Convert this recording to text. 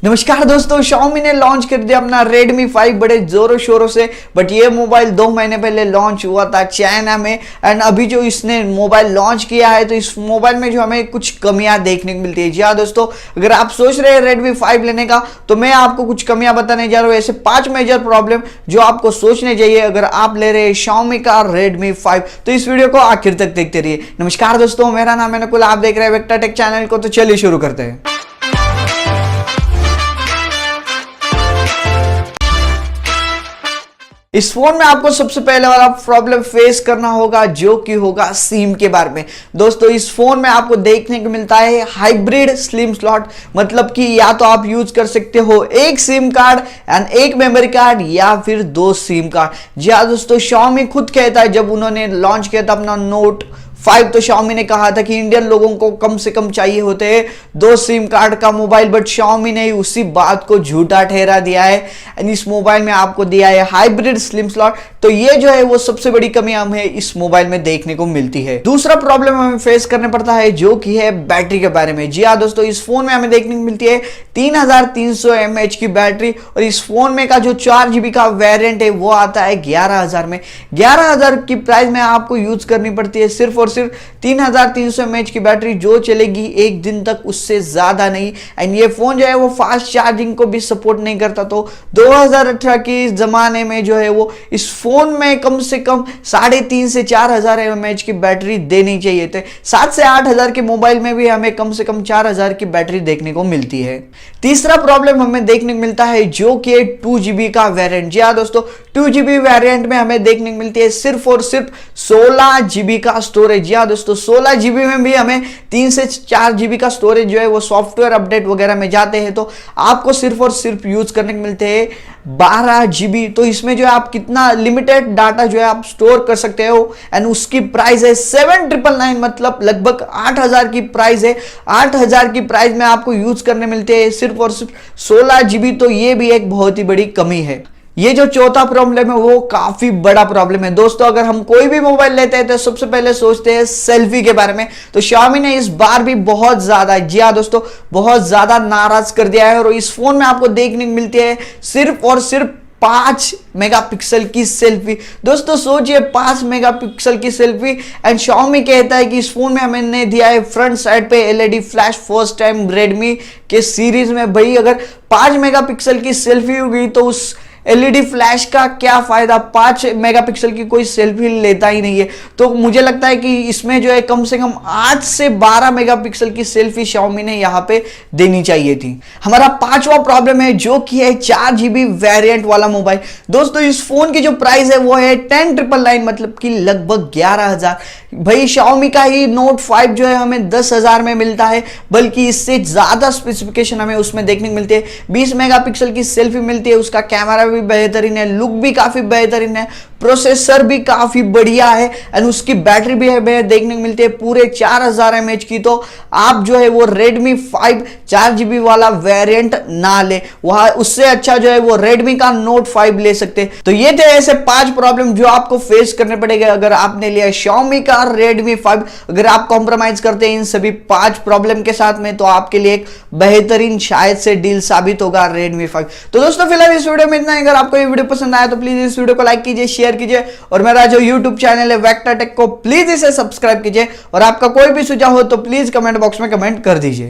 नमस्कार दोस्तों, Xiaomi ने लॉन्च कर दिया अपना Redmi 5 बड़े जोरों शोरों से। बट ये मोबाइल 2 महीने पहले लॉन्च हुआ था चाइना में। एंड अभी जो इसने मोबाइल लॉन्च किया है तो इस मोबाइल में जो हमें कुछ कमियां देखने को मिलती है। जी हाँ दोस्तों, अगर आप सोच रहे हैं Redmi 5 लेने का तो मैं आपको कुछ कमियां बताने जा रहा हूँ, ऐसे 5 मेजर प्रॉब्लम जो आपको सोचने चाहिए अगर आप ले रहे हैं Xiaomi का Redmi 5। तो इस वीडियो को आखिर तक देखते रहिए। नमस्कार दोस्तों, मेरा नाम है नकुल, आप देख रहे हैं वेक्टर टेक चैनल को। तो चलिए शुरू करते हैं। इस फोन में आपको सबसे पहले वाला प्रॉब्लम फेस करना होगा जो कि होगा सिम के बारे में। दोस्तों, इस फोन में आपको देखने को मिलता है हाइब्रिड स्लिम स्लॉट, मतलब कि या तो आप यूज कर सकते हो एक सिम कार्ड एंड एक मेमोरी कार्ड या फिर 2 सिम कार्ड। जी हाँ दोस्तों, Xiaomi खुद कहता है, जब उन्होंने लॉन्च किया था अपना Note 5 तो Xiaomi ने कहा था कि इंडियन लोगों को कम से कम चाहिए होते हैं 2 सिम कार्ड का मोबाइल। बट Xiaomi ने उसी बात को झूठा ठहरा दिया है। इस मोबाइल में आपको दिया है हाइब्रिड स्लिम स्लॉट। तो ये जो है वो सबसे बड़ी कमी हमें इस मोबाइल में देखने को मिलती है। दूसरा प्रॉब्लम हमें फेस करना पड़ता है जो कि है बैटरी के बारे में। जी हाँ दोस्तों, इस फोन में हमें देखने को मिलती है 3300 mAh की बैटरी। और इस फोन में का जो 4GB का वेरिएंट है वो आता है 11,000 में। 11,000 की प्राइस में आपको यूज करनी पड़ती है सिर्फ और सिर्फ 3300 mAh की बैटरी, जो चलेगी एक दिन तक, उससे ज्यादा नहीं। एंड ये फोन जो है वो फास्ट चार्जिंग को भी सपोर्ट नहीं करता। तो 2018 के जमाने में जो है वो इस फोन में कम से कम 3,500 से 4,000 mAh की बैटरी देनी चाहिए थे। 7 से 8,000 के मोबाइल में भी हमें कम से कम 4,000 की बैटरी देखने को मिलती है। तीसरा प्रॉब्लम हमें देखने को मिलता है जो कि 2GB का वेरिएंट। जी हाँ दोस्तों, 2GB वेरिएंट में हमें देखने को मिलती है सिर्फ और सिर्फ 16GB का स्टोरेज। जी हाँ दोस्तों, 16GB में भी हमें 3 से 4GB का स्टोरेज जो है वो सॉफ्टवेयर अपडेट वगैरह में जाते हैं तो आपको सिर्फ और सिर्फ यूज करने को मिलते हैं 12GB। तो इसमें जो है आप कितना लिमिटेड डाटा जो है आप स्टोर कर सकते हो। एंड उसकी प्राइस है 7,999, मतलब लगभग 8,000 की प्राइस है। 8,000 की प्राइस में आपको यूज करने मिलते हैं सिर्फ और सिर्फ 16GB। तो ये भी एक बहुत ही बड़ी कमी है। ये जो चौथा प्रॉब्लम है वो काफी बड़ा प्रॉब्लम है। दोस्तों, अगर हम कोई भी मोबाइल लेते हैं तो सबसे पहले सोचते हैं सेल्फी के बारे में। तो Xiaomi ने इस बार भी बहुत ज्यादा, जी हाँ दोस्तों, बहुत ज्यादा नाराज कर दिया है। और इस फोन में आपको देखने को मिलती है सिर्फ और सिर्फ 5 मेगापिक्सल की सेल्फी। दोस्तों सोचिए, 5 मेगापिक्सल की सेल्फी। एंड Xiaomi कहता है कि इस फोन में हमने दिया है फ्रंट साइड पे LED flash, first time Redmi के सीरीज में। भाई अगर 5 मेगापिक्सल की सेल्फी होगी तो उस LED फ्लैश का क्या फायदा? 5 मेगापिक्सल की कोई सेल्फी लेता ही नहीं है। तो मुझे लगता है कि इसमें जो है कम से कम 8 से 12 मेगापिक्सल की सेल्फी Xiaomi ने यहाँ पे देनी चाहिए थी। हमारा 5वां प्रॉब्लम है जो कि है 4GB वेरिएंट वाला मोबाइल। दोस्तों, इस फोन की जो प्राइस है वो है 10,999, मतलब कि लगभग 11,000। भाई Xiaomi का ही Note 5 जो है हमें 10,000 में मिलता है, बल्कि इससे ज्यादा स्पेसिफिकेशन हमें उसमें देखने को मिलती है। 20 मेगापिक्सल की सेल्फी मिलती है, उसका कैमरा भी बेहतरीन है, लुक भी काफी बेहतरीन है, प्रोसेसर भी काफी बढ़िया है। एंड उसकी बैटरी भी है देखने को मिलती है पूरे 4,000 mAh की। तो आप जो है वो Redmi 5 4GB वाला वेरिएंट ना ले, वहां उससे अच्छा जो है वो Redmi का Note 5 ले सकते। तो ये थे ऐसे 5 प्रॉब्लम जो आपको फेस करने पड़ेंगे अगर आपने लिया Xiaomi का Redmi 5। अगर आप कॉम्प्रोमाइज करते हैं इन सभी 5 प्रॉब्लम के साथ में तो आपके लिए एक बेहतरीन शायद से डील साबित होगा Redmi 5। तो दोस्तों फिलहाल इस वीडियो में इतना। अगर आपको ये वीडियो पसंद आया तो प्लीज इस वीडियो को लाइक कीजिए, शेयर कीजिए, और मेरा जो YouTube चैनल है वेक्टर टेक को प्लीज इसे सब्सक्राइब कीजिए। और आपका कोई भी सुझाव हो तो प्लीज कमेंट बॉक्स में कमेंट कर दीजिए।